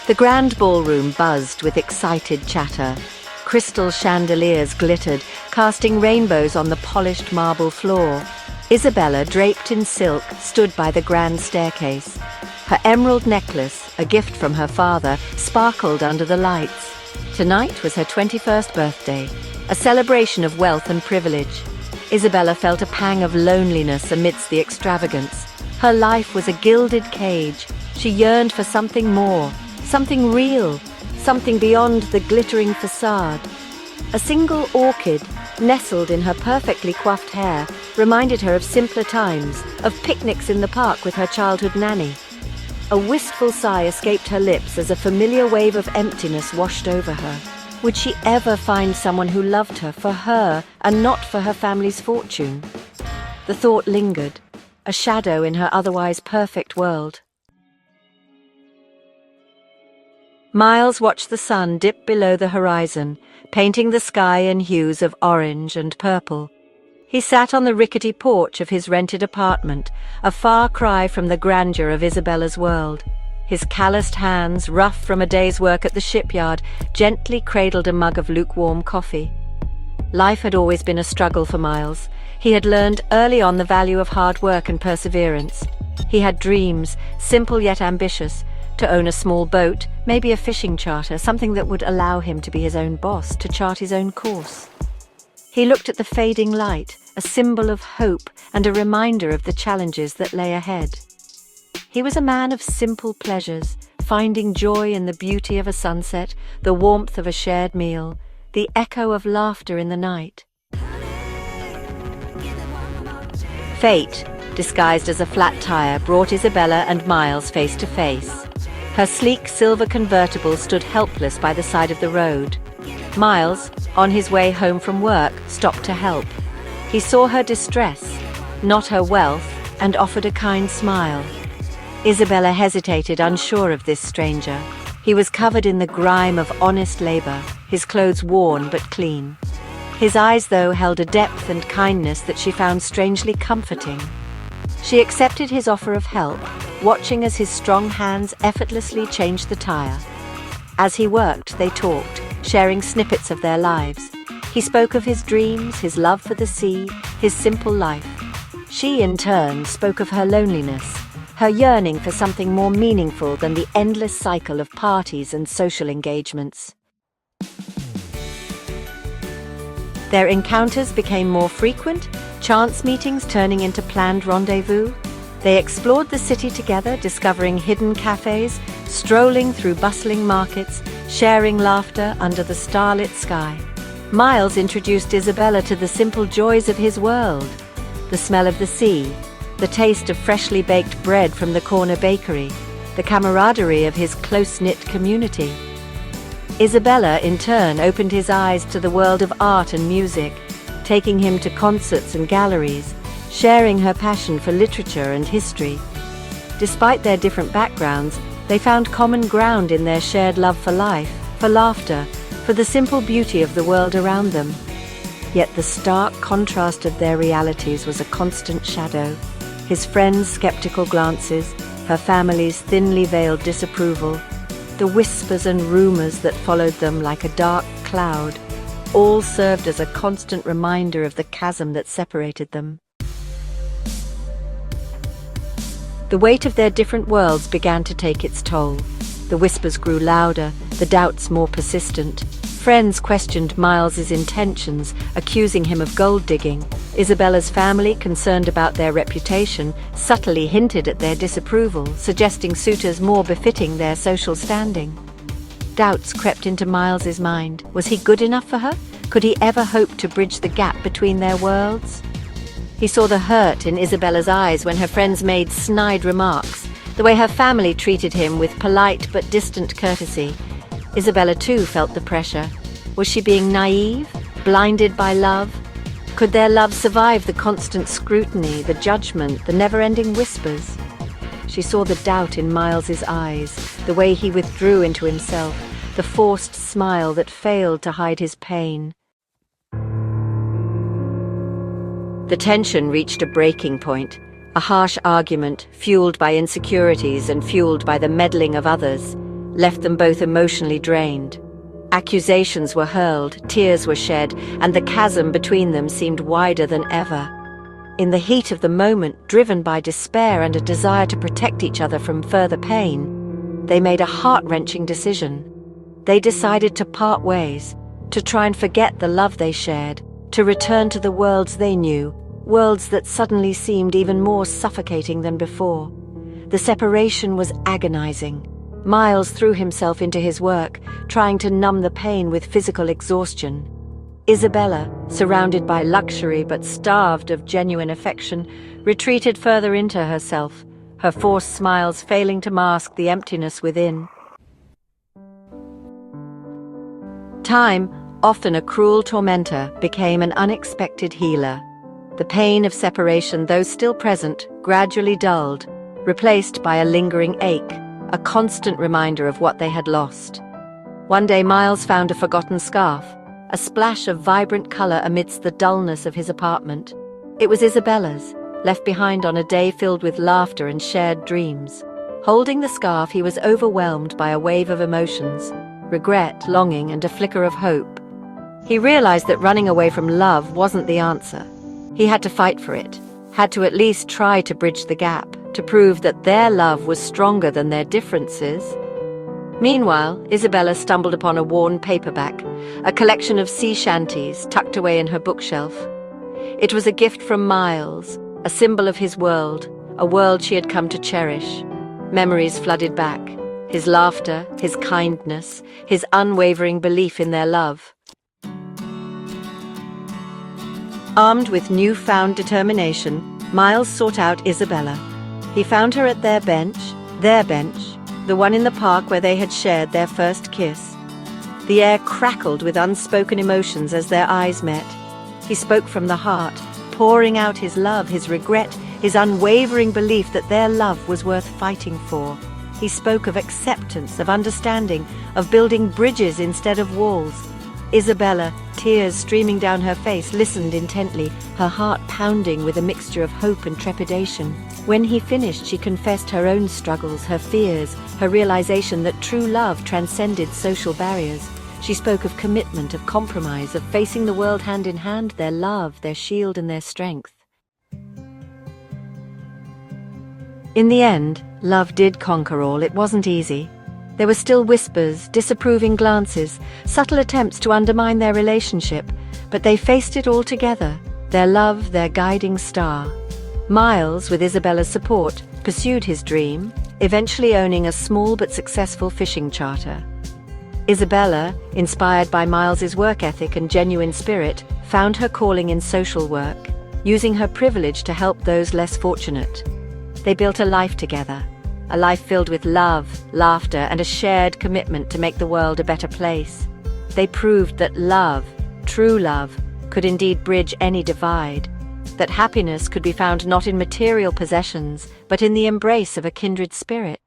The grand ballroom buzzed with excited chatter. Crystal chandeliers glittered, casting rainbows on the polished marble floor. Isabella, draped in silk, stood by the grand staircase. Her emerald necklace, a gift from her father, sparkled under the lights. Tonight was her 21st birthday, a celebration of wealth and privilege. Isabella felt a pang of loneliness amidst the extravagance. Her life was a gilded cage. She yearned for something more, something real, something beyond the glittering facade. A single orchid, nestled in her perfectly coiffed hair, reminded her of simpler times, of picnics in the park with her childhood nanny. A wistful sigh escaped her lips as a familiar wave of emptiness washed over her. Would she ever find someone who loved her and not for her family's fortune? The thought lingered, a shadow in her otherwise perfect world. Miles watched the sun dip below the horizon, painting the sky in hues of orange and purple. He sat on the rickety porch of his rented apartment, a far cry from the grandeur of Isabella's world. His calloused hands, rough from a day's work at the shipyard, gently cradled a mug of lukewarm coffee. Life had always been a struggle for Miles. He had learned early on the value of hard work and perseverance. He had dreams, simple yet ambitious, to own a small boat, maybe a fishing charter, something that would allow him to be his own boss, to chart his own course. He looked at the fading light, a symbol of hope and a reminder of the challenges that lay ahead. He was a man of simple pleasures, finding joy in the beauty of a sunset, the warmth of a shared meal, the echo of laughter in the night. Fate, disguised as a flat tire, brought Isabella and Miles face to face. Her sleek silver convertible stood helpless by the side of the road. Miles, on his way home from work, stopped to help. He saw her distress, not her wealth, and offered a kind smile. Isabella hesitated, unsure of this stranger. He was covered in the grime of honest labor, his clothes worn but clean. His eyes, though, held a depth and kindness that she found strangely comforting. She accepted his offer of help, watching as his strong hands effortlessly changed the tire. As he worked, they talked, sharing snippets of their lives. He spoke of his dreams, his love for the sea, his simple life. She, in turn, spoke of her loneliness, her yearning for something more meaningful than the endless cycle of parties and social engagements. Their encounters became more frequent, chance meetings turning into planned rendezvous. They explored the city together, discovering hidden cafes, strolling through bustling markets, sharing laughter under the starlit sky. Miles introduced Isabella to the simple joys of his world: the smell of the sea, the taste of freshly baked bread from the corner bakery, the camaraderie of his close-knit community. Isabella, in turn, opened his eyes to the world of art and music, taking him to concerts and galleries, sharing her passion for literature and history. Despite their different backgrounds, they found common ground in their shared love for life, for laughter, for the simple beauty of the world around them. Yet the stark contrast of their realities was a constant shadow. His friends' skeptical glances, her family's thinly veiled disapproval, the whispers and rumors that followed them like a dark cloud, all served as a constant reminder of the chasm that separated them. The weight of their different worlds began to take its toll. The whispers grew louder, the doubts more persistent. Friends questioned Miles's intentions, accusing him of gold digging. Isabella's family, concerned about their reputation, subtly hinted at their disapproval, suggesting suitors more befitting their social standing. Doubts crept into Miles's mind. Was he good enough for her? Could he ever hope to bridge the gap between their worlds? He saw the hurt in Isabella's eyes when her friends made snide remarks, the way her family treated him with polite but distant courtesy. Isabella too felt the pressure. Was she being naive, blinded by love? Could their love survive the constant scrutiny, the judgment, the never-ending whispers? She saw the doubt in Miles's eyes, the way he withdrew into himself, the forced smile that failed to hide his pain. The tension reached a breaking point, a harsh argument fueled by insecurities and fueled by the meddling of others. left them both emotionally drained. Accusations were hurled, tears were shed, and the chasm between them seemed wider than ever. In the heat of the moment, driven by despair and a desire to protect each other from further pain, they made a heart-wrenching decision. They decided to part ways, to try and forget the love they shared, to return to the worlds they knew, worlds that suddenly seemed even more suffocating than before. The separation was agonizing. Miles threw himself into his work, trying to numb the pain with physical exhaustion. Isabella, surrounded by luxury but starved of genuine affection, retreated further into herself, her forced smiles failing to mask the emptiness within. Time, often a cruel tormentor, became an unexpected healer. The pain of separation, though still present, gradually dulled, replaced by a lingering ache, a constant reminder of what they had lost. One day Miles found a forgotten scarf, a splash of vibrant color amidst the dullness of his apartment. It was Isabella's, left behind on a day filled with laughter and shared dreams. Holding the scarf, he was overwhelmed by a wave of emotions, regret, longing, and a flicker of hope. He realized that running away from love wasn't the answer. He had to fight for it, had to at least try to bridge the gap, to prove that their love was stronger than their differences. Meanwhile, Isabella stumbled upon a worn paperback, a collection of sea shanties tucked away in her bookshelf. It was a gift from Miles, a symbol of his world, a world she had come to cherish. Memories flooded back, his laughter, his kindness, his unwavering belief in their love. Armed with newfound determination, Miles sought out Isabella. He found her at their bench, the one in the park where they had shared their first kiss. The air crackled with unspoken emotions as their eyes met. He spoke from the heart, pouring out his love, his regret, his unwavering belief that their love was worth fighting for. He spoke of acceptance, of understanding, of building bridges instead of walls. Isabella, tears streaming down her face, listened intently, her heart pounding with a mixture of hope and trepidation. When he finished, she confessed her own struggles, her fears, her realization that true love transcended social barriers. She spoke of commitment, of compromise, of facing the world hand in hand, their love, their shield and their strength. In the end, love did conquer all. It wasn't easy. There were still whispers, disapproving glances, subtle attempts to undermine their relationship, but they faced it all together, their love, their guiding star. Miles, with Isabella's support, pursued his dream, eventually owning a small but successful fishing charter. Isabella, inspired by Miles's work ethic and genuine spirit, found her calling in social work, using her privilege to help those less fortunate. They built a life together, a life filled with love, laughter, and a shared commitment to make the world a better place. They proved that love, true love, could indeed bridge any divide, that happiness could be found not in material possessions, but in the embrace of a kindred spirit.